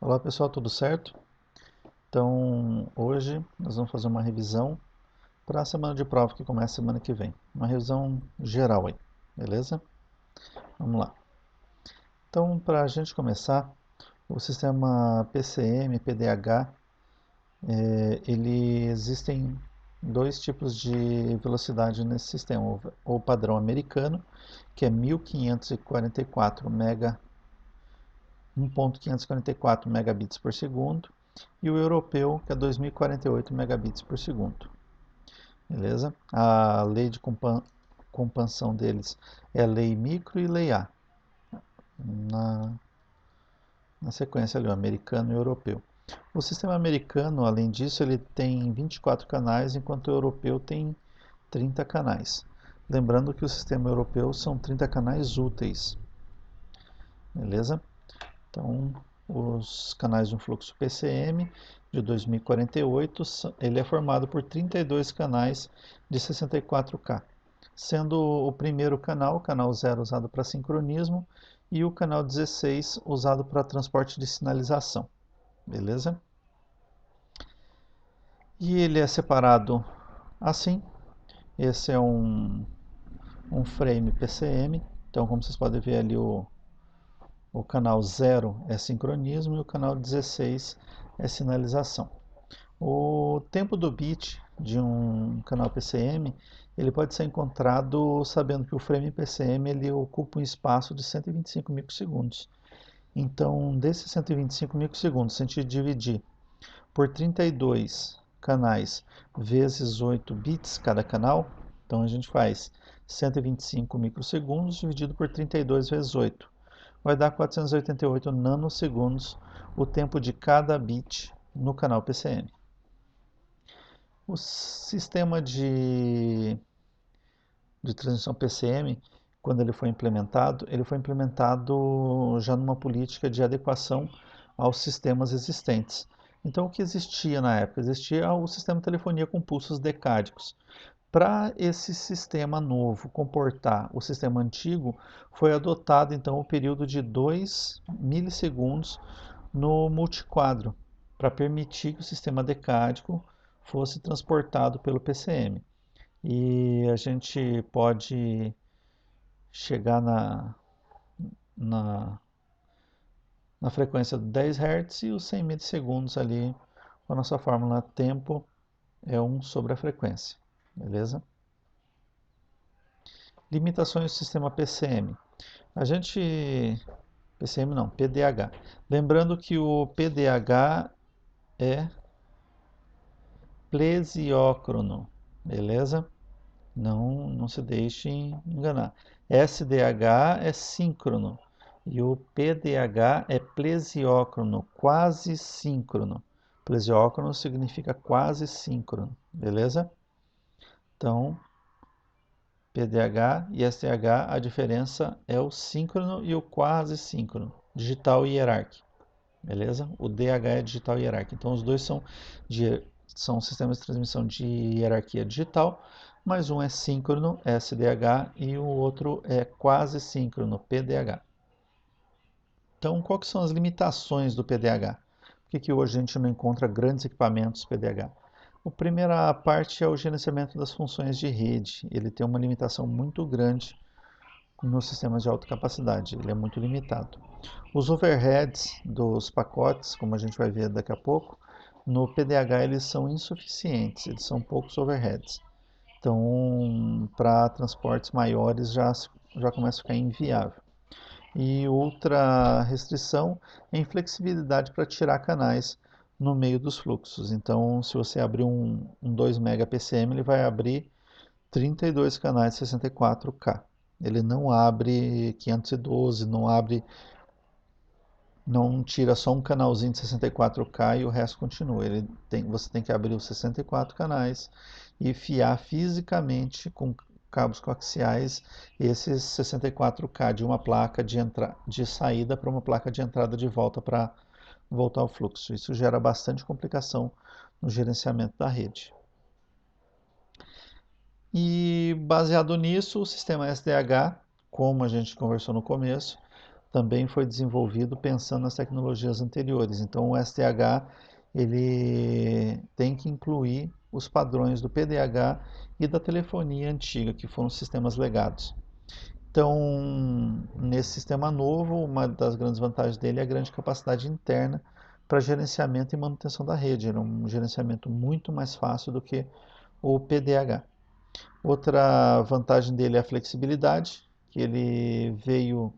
Olá pessoal, tudo certo? Então, hoje nós vamos fazer uma revisão para a semana de prova que começa semana que vem. Uma revisão geral aí, beleza? Vamos lá. Então, para a gente começar, o sistema PCM, PDH, existem dois tipos de velocidade nesse sistema. O padrão americano, que é 1544 mega 1.544 megabits por segundo, e o europeu, que é 2048 megabits por segundo. Beleza? A lei de compreensão deles é lei micro e lei A, na, na sequência ali, o americano e o europeu. O sistema americano, além disso, ele tem 24 canais, enquanto o europeu tem 30 canais. Lembrando que o sistema europeu são 30 canais úteis. Beleza? Então, os canais de um fluxo PCM de 2048, ele é formado por 32 canais de 64K, sendo o primeiro canal, o canal 0 usado para sincronismo, e o canal 16 usado para transporte de sinalização, beleza? E ele é separado assim, esse é um frame PCM, então como vocês podem ver ali o canal 0 é sincronismo e o canal 16 é sinalização. O tempo do bit de um canal PCM ele pode ser encontrado sabendo que o frame PCM ele ocupa um espaço de 125 microsegundos. Então, desses 125 microsegundos, se a gente dividir por 32 canais vezes 8 bits cada canal, então a gente faz 125 microsegundos dividido por 32 vezes 8 vai dar 488 nanosegundos o tempo de cada bit no canal PCM. O sistema de transmissão PCM, quando ele foi implementado já numa política de adequação aos sistemas existentes. Então, o que existia na época? Existia o sistema de telefonia com pulsos decádicos. Para esse sistema novo comportar o sistema antigo, foi adotado então o período de 2 milissegundos no multiquadro, para permitir que o sistema decádico fosse transportado pelo PCM. E a gente pode chegar na, na frequência de 10 Hz e os 100 milissegundos ali, com a nossa fórmula tempo é 1 sobre a frequência, beleza? Limitações do sistema PCM. A gente. PCM não, PDH. Lembrando que o PDH é plesiócrono, beleza? Não se deixe enganar. SDH é síncrono e o PDH é plesiócrono, quase síncrono. Plesiócrono significa quase síncrono, beleza? Então, PDH e SDH, a diferença é o síncrono e o quase síncrono, digital e hierárquico, beleza? O DH é digital e hierárquico. Então, os dois são sistemas de transmissão de hierarquia digital, mas um é síncrono, SDH, e o outro é quase síncrono, PDH. Então, quais são as limitações do PDH? Por que hoje a gente não encontra grandes equipamentos PDH? A primeira parte é o gerenciamento das funções de rede. Ele tem uma limitação muito grande nos sistemas de alta capacidade, ele é muito limitado. Os overheads dos pacotes, como a gente vai ver daqui a pouco, no PDH eles são insuficientes, eles são poucos overheads. Então, para transportes maiores já começa a ficar inviável. E outra restrição é a inflexibilidade para tirar canais no meio dos fluxos. Então, se você abrir um 2 mega PCM, ele vai abrir 32 canais 64K. Ele não abre 512, não tira só um canalzinho de 64K e o resto continua. Você tem que abrir os 64 canais e fiar fisicamente com cabos coaxiais esses 64K de uma placa de saída para uma placa de entrada de volta para voltar ao fluxo. Isso gera bastante complicação no gerenciamento da rede. E baseado nisso, o sistema SDH, como a gente conversou no começo, também foi desenvolvido pensando nas tecnologias anteriores. Então, o SDH ele tem que incluir os padrões do PDH e da telefonia antiga, que foram sistemas legados. Então, nesse sistema novo, uma das grandes vantagens dele é a grande capacidade interna para gerenciamento e manutenção da rede. Era um gerenciamento muito mais fácil do que o PDH. Outra vantagem dele é a flexibilidade, que ele veio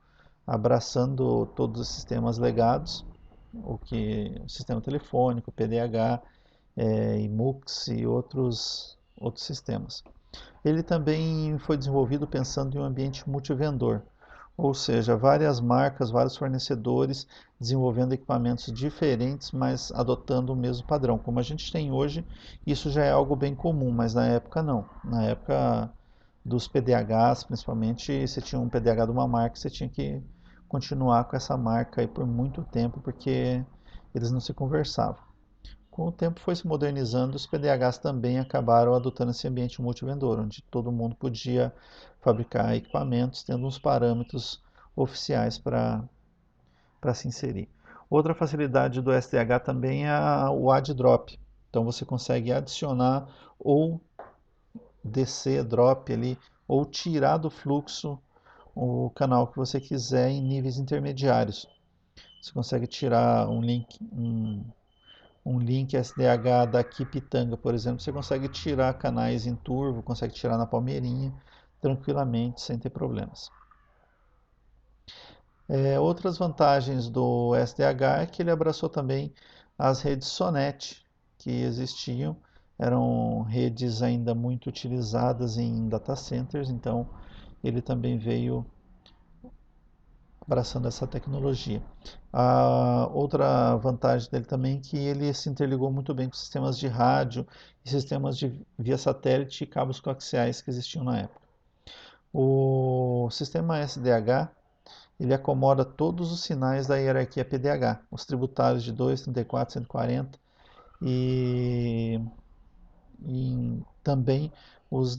abraçando todos os sistemas legados, o sistema telefônico, PDH, IMUX e outros sistemas. Ele também foi desenvolvido pensando em um ambiente multivendor, ou seja, várias marcas, vários fornecedores desenvolvendo equipamentos diferentes, mas adotando o mesmo padrão. Como a gente tem hoje, isso já é algo bem comum, mas na época não. Na época dos PDHs, principalmente, você tinha um PDH de uma marca, você tinha que continuar com essa marca aí por muito tempo, porque eles não se conversavam. Com o tempo foi se modernizando, os PDHs também acabaram adotando esse ambiente multivendor, onde todo mundo podia fabricar equipamentos tendo uns parâmetros oficiais para se inserir. Outra facilidade do SDH também é o add drop. Então você consegue adicionar ou descer drop ali, ou tirar do fluxo o canal que você quiser em níveis intermediários. Você consegue tirar um link SDH daqui Pitanga, por exemplo, você consegue tirar canais em turbo, consegue tirar na palmeirinha tranquilamente, sem ter problemas. Outras vantagens do SDH é que ele abraçou também as redes SONET que existiam, eram redes ainda muito utilizadas em data centers, então ele também veio abraçando essa tecnologia. A outra vantagem dele também é que ele se interligou muito bem com sistemas de rádio e sistemas de via satélite e cabos coaxiais que existiam na época. O sistema SDH ele acomoda todos os sinais da hierarquia PDH, os tributários de 2, 34, 140 e, e também os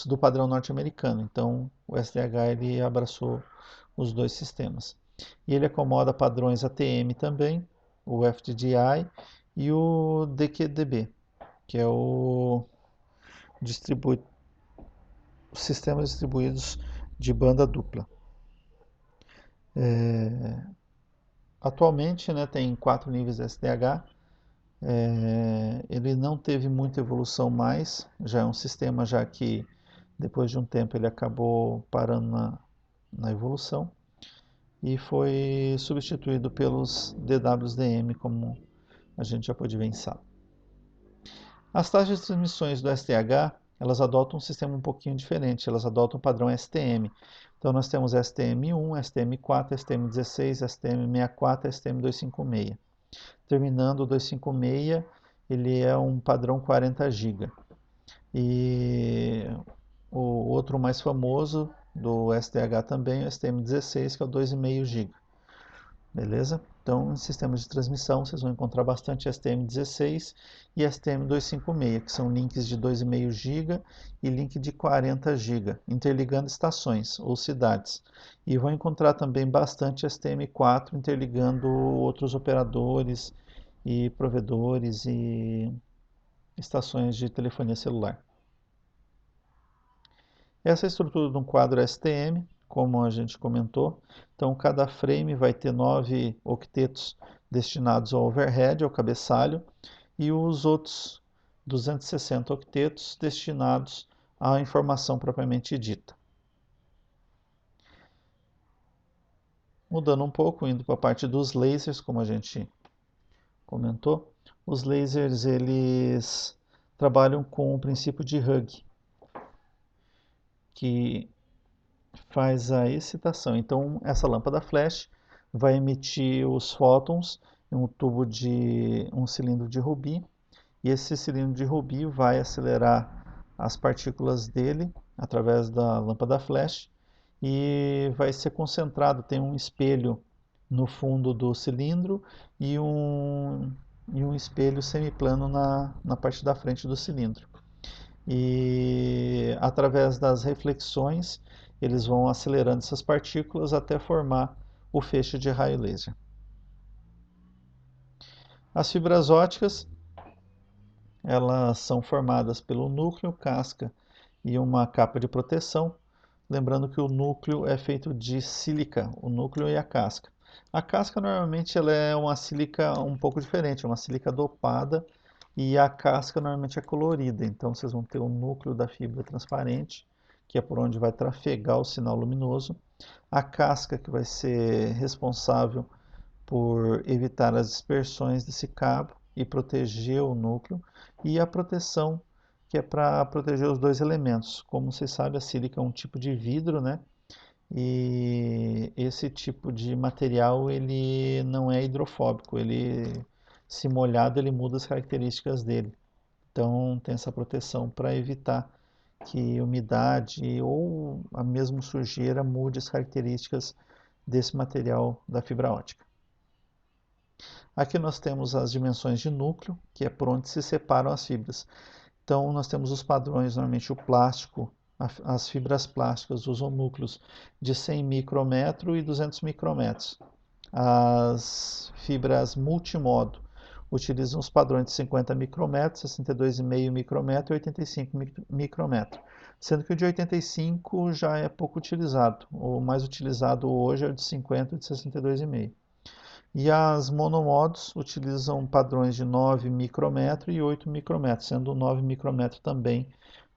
do padrão norte-americano. Então, o SDH ele abraçou os dois sistemas. E ele acomoda padrões ATM também, o FDDI e o DQDB, que é os sistemas distribuídos de banda dupla. Atualmente, né, tem 4 níveis de SDH. Ele não teve muita evolução mais, já é um sistema já que depois de um tempo ele acabou parando na evolução e foi substituído pelos DWDM, como a gente já pôde ver em sala. As taxas de transmissões do SDH, elas adotam um sistema um pouquinho diferente, elas adotam o padrão STM. Então nós temos STM1, STM4, STM16, STM64 e STM256. Terminando o 256, ele é um padrão 40 GB. E o outro mais famoso do SDH também é o STM16, que é o 2,5 GB. Beleza? Então, em sistemas de transmissão, vocês vão encontrar bastante STM16 e STM256, que são links de 2,5 GB e link de 40 GB, interligando estações ou cidades. E vão encontrar também bastante STM4 interligando outros operadores e provedores e estações de telefonia celular. Essa é a estrutura de um quadro STM, como a gente comentou. Então, cada frame vai ter 9 octetos destinados ao overhead, ao cabeçalho, e os outros 260 octetos destinados à informação propriamente dita. Mudando um pouco, indo para a parte dos lasers, como a gente comentou, os lasers eles trabalham com o princípio de Hugg, que faz a excitação. Então, essa lâmpada flash vai emitir os fótons em um tubo de um cilindro de rubi, e esse cilindro de rubi vai acelerar as partículas dele através da lâmpada flash e vai ser concentrado. Tem um espelho no fundo do cilindro e um espelho semiplano na parte da frente do cilindro. E através das reflexões eles vão acelerando essas partículas até formar o feixe de raio laser. As fibras óticas, elas são formadas pelo núcleo, casca e uma capa de proteção. Lembrando que o núcleo é feito de sílica, o núcleo e a casca. A casca normalmente ela é uma sílica um pouco diferente, é uma sílica dopada, e a casca normalmente é colorida. Então vocês vão ter o núcleo da fibra transparente, que é por onde vai trafegar o sinal luminoso. A casca que vai ser responsável por evitar as dispersões desse cabo e proteger o núcleo, e a proteção, que é para proteger os dois elementos. Como vocês sabem, a sílica é um tipo de vidro, né? E esse tipo de material ele não é hidrofóbico, ele, se molhado, ele muda as características dele. Então tem essa proteção para evitar que umidade ou a mesma sujeira mude as características desse material da fibra ótica. Aqui nós temos as dimensões de núcleo, que é por onde se separam as fibras. Então nós temos os padrões, normalmente o plástico, as fibras plásticas usam núcleos de 100 micrômetro e 200 micrômetros. As fibras multimodo utilizam os padrões de 50 micrômetros, 62,5 micrômetro e 85 micrômetro, sendo que o de 85 já é pouco utilizado. O mais utilizado hoje é o de 50 e de 62,5. E as monomodos utilizam padrões de 9 micrômetro e 8 micrômetro, sendo o 9 micrômetro também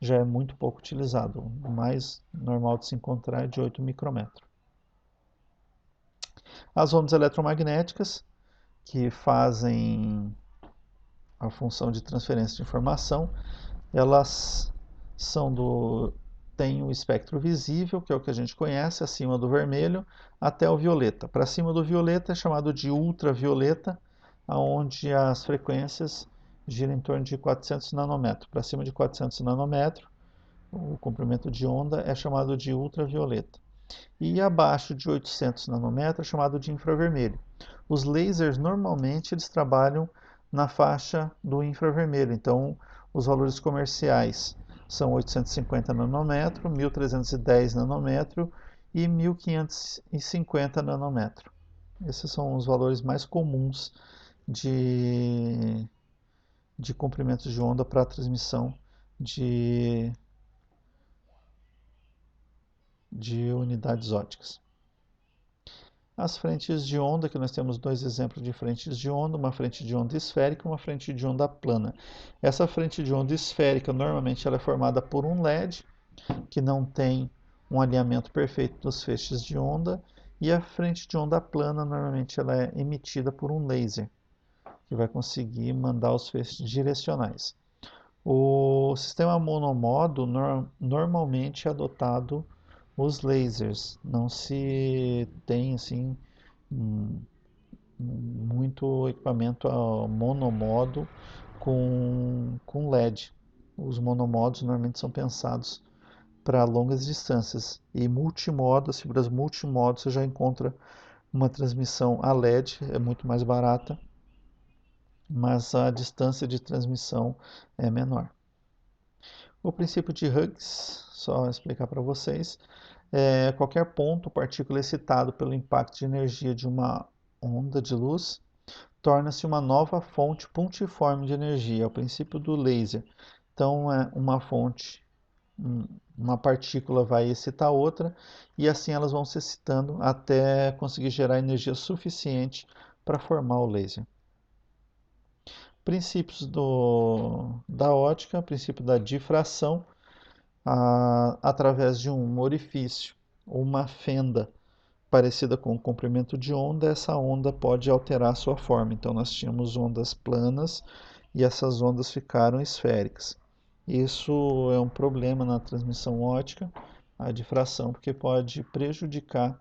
já é muito pouco utilizado. O mais normal de se encontrar é de 8 micrômetro. As ondas eletromagnéticas, que fazem a função de transferência de informação, elas têm o espectro visível, que é o que a gente conhece, acima do vermelho, até o violeta. Para cima do violeta é chamado de ultravioleta, onde as frequências giram em torno de 400 nanômetros. Para cima de 400 nanômetros, o comprimento de onda é chamado de ultravioleta. E abaixo de 800 nanômetros é chamado de infravermelho. Os lasers normalmente eles trabalham na faixa do infravermelho, então os valores comerciais são 850 nanômetro, 1310 nanômetro e 1550 nanômetro. Esses são os valores mais comuns de comprimentos de onda para transmissão de unidades óticas. As frentes de onda, que nós temos dois exemplos de frentes de onda, uma frente de onda esférica e uma frente de onda plana. Essa frente de onda esférica, normalmente ela é formada por um LED, que não tem um alinhamento perfeito dos feixes de onda, e a frente de onda plana, normalmente ela é emitida por um laser, que vai conseguir mandar os feixes direcionais. O sistema monomodo normalmente é adotado os lasers. Não se tem assim muito equipamento monomodo com LED. Os monomodos normalmente são pensados para longas distâncias. E multimodo, as fibras multimodo, você já encontra uma transmissão a LED, é muito mais barata, mas a distância de transmissão é menor. O princípio de Hughes, só explicar para vocês, qualquer ponto, partícula excitado pelo impacto de energia de uma onda de luz, torna-se uma nova fonte pontiforme de energia, é o princípio do laser. Então, uma fonte, uma partícula vai excitar outra, e assim elas vão se excitando até conseguir gerar energia suficiente para formar o laser. Princípios da ótica, princípio da difração, através de um orifício ou uma fenda parecida com o comprimento de onda, essa onda pode alterar sua forma. Então, nós tínhamos ondas planas e essas ondas ficaram esféricas. Isso é um problema na transmissão ótica, a difração, porque pode prejudicar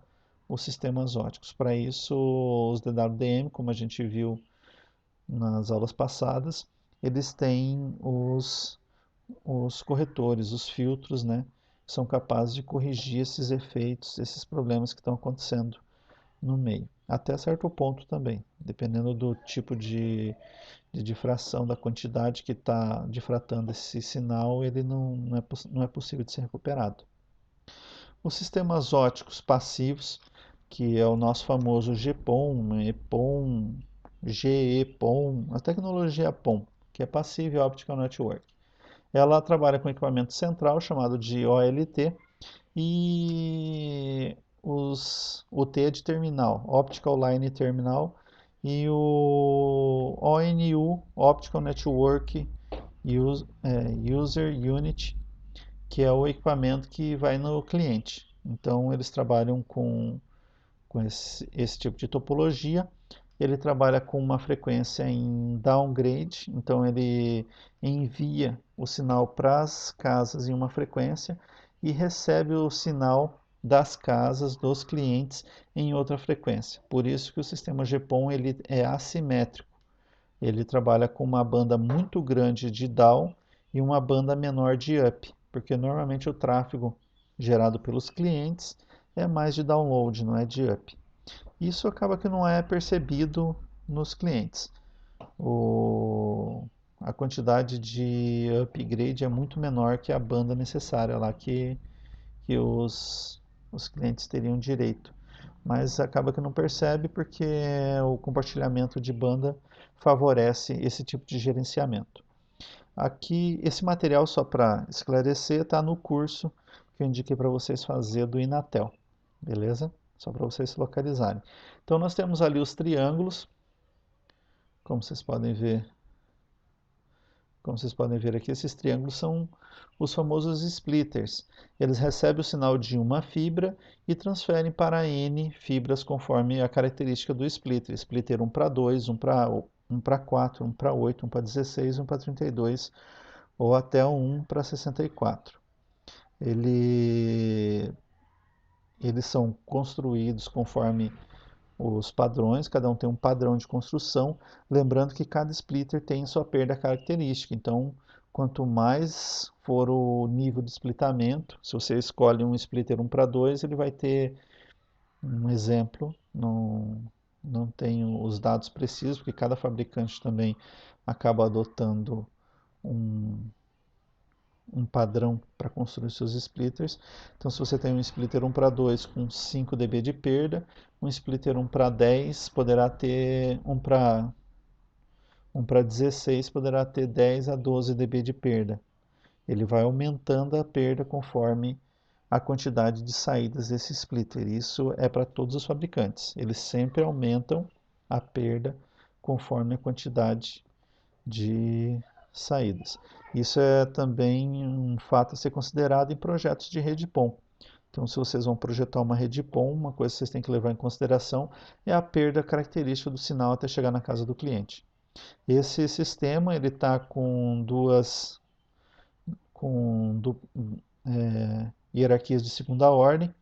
os sistemas óticos. Para isso, os DWDM, como a gente viu nas aulas passadas, eles têm os corretores, os filtros, né, que são capazes de corrigir esses efeitos, esses problemas que estão acontecendo no meio. Até certo ponto também, dependendo do tipo de difração, da quantidade que está difratando esse sinal, ele não é possível de ser recuperado. Os sistemas óticos passivos, que é o nosso famoso GPON, EPON, GEPON, a tecnologia PON, que é Passive Optical Network. Ela trabalha com equipamento central chamado de OLT e o T é de terminal, Optical Line Terminal, e o ONU, Optical Network User Unit, que é o equipamento que vai no cliente. Então, eles trabalham com esse tipo de topologia. Ele trabalha com uma frequência em downgrade, então ele envia o sinal para as casas em uma frequência e recebe o sinal das casas dos clientes em outra frequência. Por isso que o sistema GPON ele é assimétrico. Ele trabalha com uma banda muito grande de down e uma banda menor de up, porque normalmente o tráfego gerado pelos clientes é mais de download, não é de up. Isso acaba que não é percebido nos clientes. A quantidade de upgrade é muito menor que a banda necessária lá que os clientes teriam direito. Mas acaba que não percebe porque o compartilhamento de banda favorece esse tipo de gerenciamento. Aqui, esse material, só para esclarecer, está no curso que eu indiquei para vocês fazer do Inatel, beleza? Só para vocês se localizarem. Então, nós temos ali os triângulos, como vocês podem ver. Como vocês podem ver aqui, esses triângulos são os famosos splitters. Eles recebem o sinal de uma fibra e transferem para N fibras conforme a característica do splitter. Splitter 1 para 2, 1 para 4, 1 para 8, 1 para 16, 1 para 32 ou até 1 para 64. Eles são construídos conforme os padrões, cada um tem um padrão de construção, lembrando que cada splitter tem sua perda característica, então quanto mais for o nível de splitamento, se você escolhe um splitter 1 para 2, ele vai ter um exemplo, não tenho os dados precisos, porque cada fabricante também acaba adotando um, um padrão para construir seus splitters. Então, se você tem um splitter 1 para 2 com 5 dB de perda, um splitter 1 para 10 poderá ter 1 para 16 poderá ter 10 a 12 dB de perda. Ele vai aumentando a perda conforme a quantidade de saídas desse splitter. Isso é para todos os fabricantes. Eles sempre aumentam a perda conforme a quantidade de saídas. Isso é também um fato a ser considerado em projetos de rede PON. Então, se vocês vão projetar uma rede PON, uma coisa que vocês têm que levar em consideração é a perda característica do sinal até chegar na casa do cliente. Esse sistema ele está com hierarquias de segunda ordem.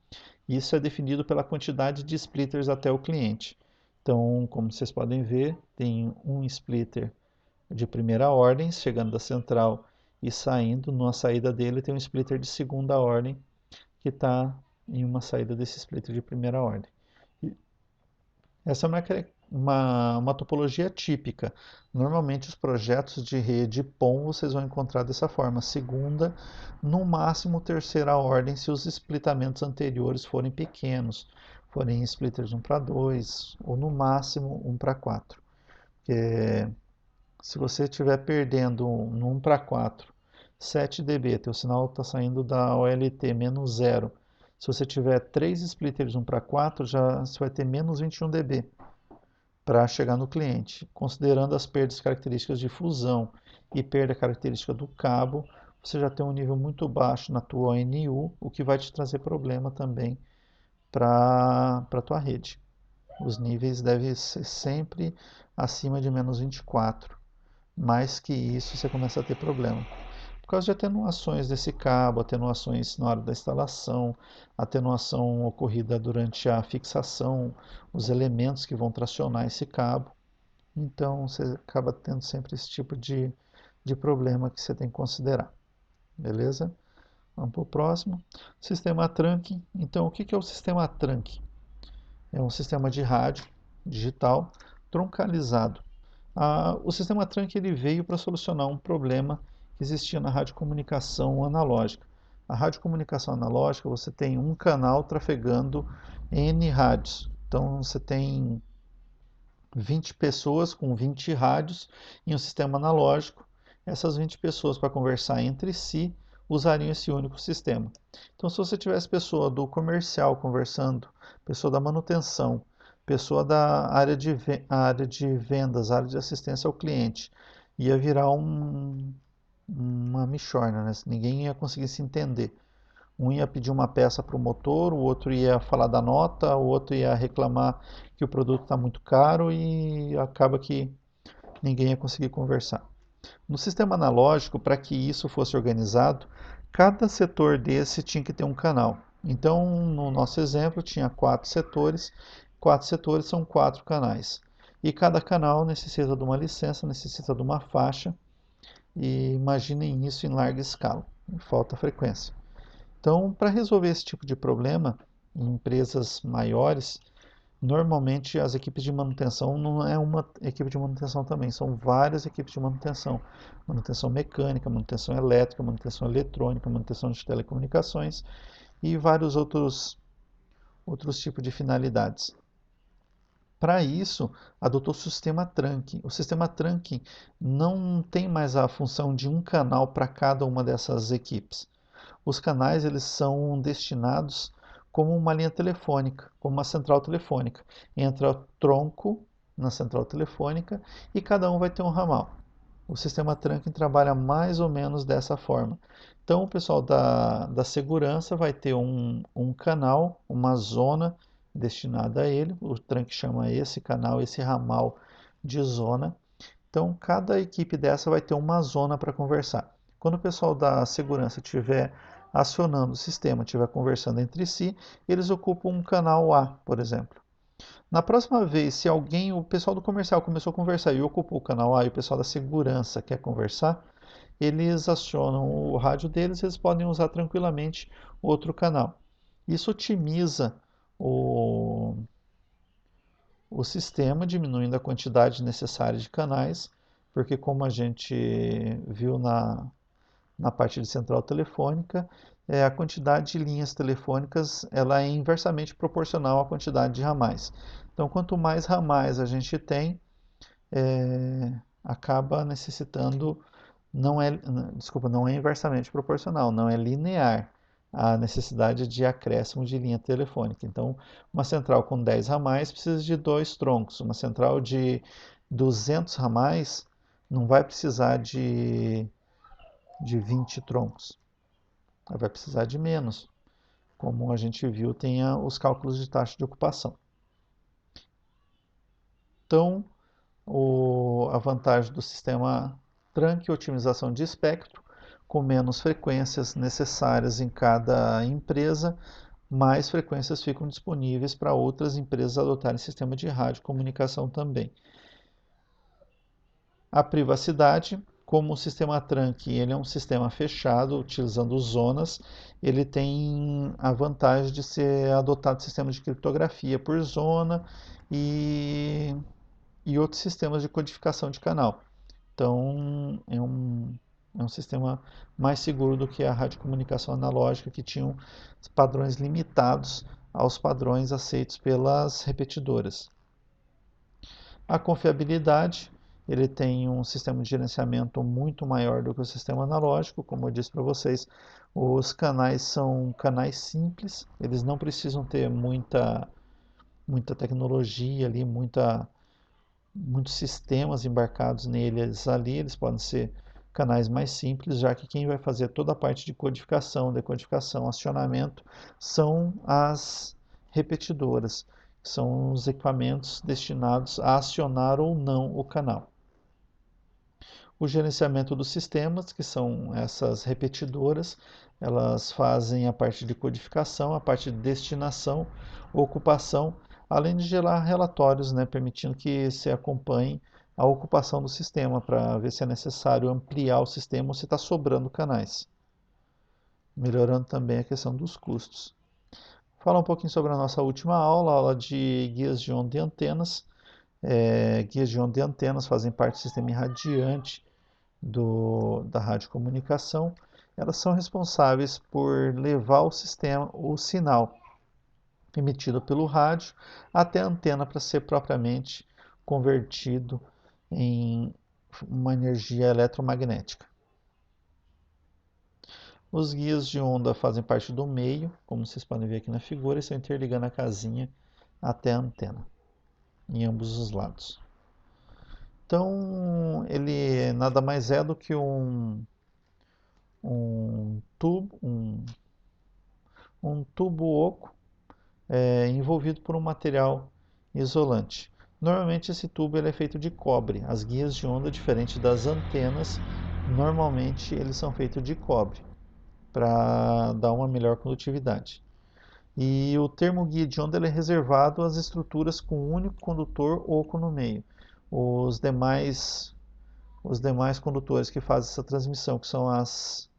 Isso é definido pela quantidade de splitters até o cliente. Então, como vocês podem ver, tem um splitter de primeira ordem, chegando da central e saindo. Na saída dele tem um splitter de segunda ordem, que está em uma saída desse splitter de primeira ordem. Essa é uma topologia típica. Normalmente os projetos de rede PON vocês vão encontrar dessa forma, segunda, no máximo terceira ordem, se os splitamentos anteriores forem pequenos, forem splitters 1 para 2, ou no máximo 1 para 4. Porque se você estiver perdendo no 1 para 4, 7 dB, teu sinal está saindo da OLT menos 0. Se você tiver 3 splitters 1 para 4, já você vai ter menos 21 dB para chegar no cliente. Considerando as perdas características de fusão e perda característica do cabo, você já tem um nível muito baixo na tua ONU, o que vai te trazer problema também para a tua rede. Os níveis devem ser sempre acima de menos 24. Mais que isso, você começa a ter problema. Por causa de atenuações desse cabo, atenuações na hora da instalação, atenuação ocorrida durante a fixação, os elementos que vão tracionar esse cabo. Então, você acaba tendo sempre esse tipo de problema que você tem que considerar. Beleza? Vamos para o próximo. Sistema trunking. Então, o que é o sistema trunking? É um sistema de rádio digital troncalizado. O sistema trunk ele veio para solucionar um problema que existia na radiocomunicação analógica. A radiocomunicação analógica, você tem um canal trafegando N rádios. Então, você tem 20 pessoas com 20 rádios em um sistema analógico. Essas 20 pessoas, para conversar entre si, usariam esse único sistema. Então, se você tivesse pessoa do comercial conversando, pessoa da manutenção, pessoa da área de vendas, área de assistência ao cliente, ia virar uma mixórnia, né? Ninguém ia conseguir se entender. Um ia pedir uma peça para o motor, o outro ia falar da nota, o outro ia reclamar que o produto está muito caro e acaba que ninguém ia conseguir conversar. No sistema analógico, para que isso fosse organizado, cada setor desse tinha que ter um canal. Então, no nosso exemplo, tinha 4 setores são 4 canais. E cada canal necessita de uma licença, necessita de uma faixa, e imaginem isso em larga escala, em alta frequência. Então, para resolver esse tipo de problema, em empresas maiores, normalmente as equipes de manutenção não é uma equipe de manutenção também, são várias equipes de manutenção. Manutenção mecânica, manutenção elétrica, manutenção eletrônica, manutenção de telecomunicações e vários outros tipos de finalidades. Para isso, adotou o sistema trunking. O sistema trunking não tem mais a função de um canal para cada uma dessas equipes. Os canais eles são destinados como uma linha telefônica, como uma central telefônica. Entra o tronco na central telefônica e cada um vai ter um ramal. O sistema trunking trabalha mais ou menos dessa forma. Então, o pessoal da segurança vai ter um canal, uma zona destinada a ele. O trunking chama esse canal, esse ramal de zona. Então, cada equipe dessa vai ter uma zona para conversar. Quando o pessoal da segurança estiver acionando o sistema, estiver conversando entre si, eles ocupam um canal A, por exemplo. Na próxima vez, se o pessoal do comercial começou a conversar e ocupou o canal A e o pessoal da segurança quer conversar, eles acionam o rádio deles, eles podem usar tranquilamente outro canal. Isso otimiza o, o sistema, diminuindo a quantidade necessária de canais, porque como a gente viu na parte de central telefônica, a quantidade de linhas telefônicas ela é inversamente proporcional à quantidade de ramais. Então, quanto mais ramais a gente tem, acaba necessitando, não é inversamente proporcional, não é linear a necessidade de acréscimo de linha telefônica. Então, uma central com 10 ramais precisa de 2 troncos. Uma central de 200 ramais não vai precisar de 20 troncos. Ela vai precisar de menos. Como a gente viu, tem os cálculos de taxa de ocupação. Então, a vantagem do sistema trunking é otimização de espectro, com menos frequências necessárias em cada empresa, mais frequências ficam disponíveis para outras empresas adotarem sistema de radiocomunicação também. A privacidade, como o sistema trunking ele é um sistema fechado, utilizando zonas, ele tem a vantagem de ser adotado sistema de criptografia por zona e outros sistemas de codificação de canal. Então, é um sistema mais seguro do que a radiocomunicação analógica, que tinha padrões limitados aos padrões aceitos pelas repetidoras. A confiabilidade, ele tem um sistema de gerenciamento muito maior do que o sistema analógico, como eu disse para vocês, os canais são canais simples, eles não precisam ter muita tecnologia ali, muitos sistemas embarcados neles ali, eles podem ser canais mais simples, já que quem vai fazer toda a parte de codificação, decodificação, acionamento são as repetidoras, que são os equipamentos destinados a acionar ou não o canal. O gerenciamento dos sistemas, que são essas repetidoras, elas fazem a parte de codificação, a parte de destinação, ocupação, além de gerar relatórios, né, permitindo que se acompanhe a ocupação do sistema para ver se é necessário ampliar o sistema ou se está sobrando canais, melhorando também a questão dos custos. Falar um pouquinho sobre a nossa última aula, a aula de guias de onda e antenas. Guias de onda e antenas fazem parte do sistema irradiante da radiocomunicação. elas são responsáveis por levar o sinal emitido pelo rádio até a antena para ser propriamente convertido em uma energia eletromagnética. Os guias de onda fazem parte do meio, como vocês podem ver aqui na figura, e estão interligando a casinha até a antena, em ambos os lados. Então, ele nada mais é do que um tubo, um tubo oco envolvido por um material isolante. Normalmente esse tubo ele é feito de cobre. As guias de onda, diferente das antenas, normalmente eles são feitos de cobre para dar uma melhor condutividade. E o termo guia de onda ele é reservado às estruturas com um único condutor oco no meio. Os demais condutores que fazem essa transmissão, que são as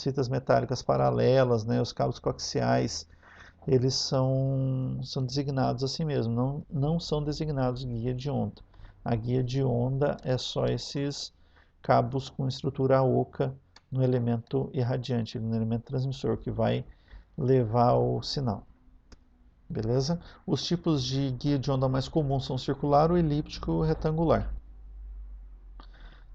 fitas metálicas paralelas, né, os cabos coaxiais, eles são designados assim mesmo, não são designados guia de onda. A guia de onda é só esses cabos com estrutura oca no elemento irradiante, no elemento transmissor, que vai levar o sinal. Beleza? Os tipos de guia de onda mais comuns são o circular, o elíptico e o retangular.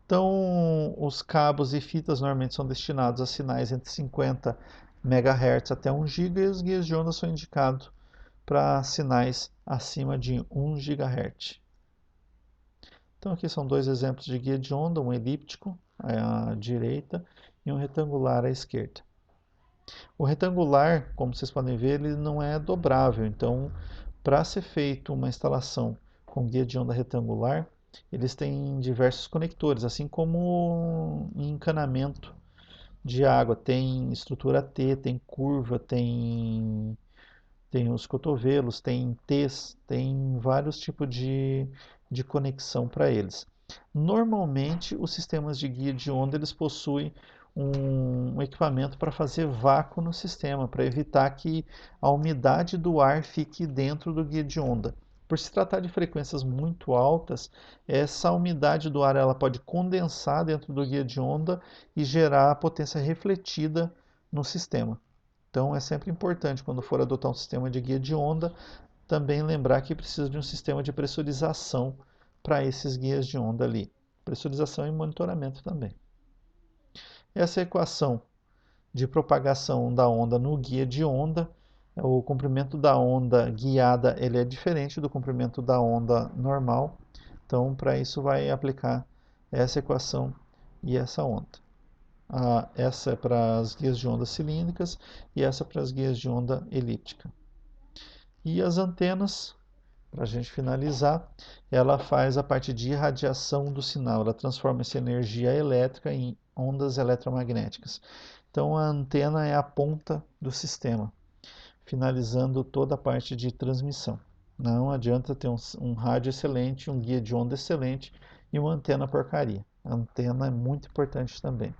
Então, os cabos e fitas normalmente são destinados a sinais entre 50 MHz até 1 GHz, e os guias de onda são indicados para sinais acima de 1 GHz. Então, aqui são dois exemplos de guia de onda, um elíptico à direita e um retangular à esquerda. O retangular, como vocês podem ver, ele não é dobrável, então, para ser feita uma instalação com guia de onda retangular, eles têm diversos conectores, assim como em encanamento de água. Tem estrutura T, tem curva, tem os cotovelos, tem T's, tem vários tipos de conexão para eles. Normalmente, os sistemas de guia de onda eles possuem um equipamento para fazer vácuo no sistema, para evitar que a umidade do ar fique dentro do guia de onda. Por se tratar de frequências muito altas, essa umidade do ar ela pode condensar dentro do guia de onda e gerar potência refletida no sistema. Então é sempre importante, quando for adotar um sistema de guia de onda, também lembrar que precisa de um sistema de pressurização para esses guias de onda ali. Pressurização e monitoramento também. Essa equação de propagação da onda no guia de onda, o comprimento da onda guiada ele é diferente do comprimento da onda normal. Então, para isso vai aplicar essa equação e essa onda. Essa é para as guias de onda cilíndricas e essa para as guias de onda elíptica. E as antenas, para a gente finalizar, ela faz a parte de irradiação do sinal, ela transforma essa energia elétrica em ondas eletromagnéticas. Então a antena é a ponta do sistema, finalizando toda a parte de transmissão. Não adianta ter um rádio excelente, um guia de onda excelente e uma antena porcaria. A antena é muito importante também.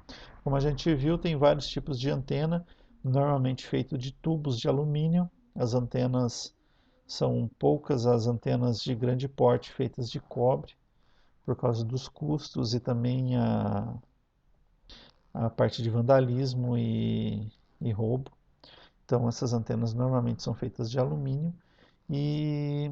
Como a gente viu, tem vários tipos de antena, normalmente feito de tubos de alumínio. As antenas são poucas as antenas de grande porte feitas de cobre, por causa dos custos e também a parte de vandalismo e roubo. Então essas antenas normalmente são feitas de alumínio e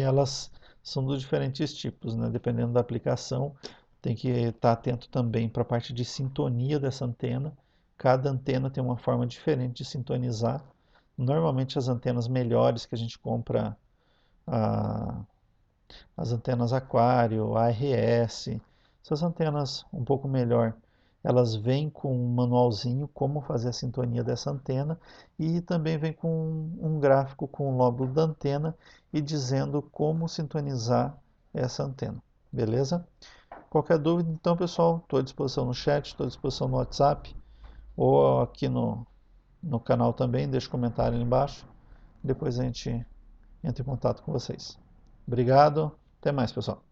elas são de diferentes tipos, né? Dependendo da aplicação, tem que estar atento também para a parte de sintonia dessa antena. Cada antena tem uma forma diferente de sintonizar. Normalmente as antenas melhores que a gente compra, as antenas Aquário, ARS, essas antenas um pouco melhor, elas vêm com um manualzinho como fazer a sintonia dessa antena e também vem com um gráfico com o lóbulo da antena e dizendo como sintonizar essa antena, beleza? Qualquer dúvida, então, pessoal, estou à disposição no chat, estou à disposição no WhatsApp ou aqui no canal também, deixa um comentário aí embaixo, depois a gente entra em contato com vocês. Obrigado, até mais, pessoal.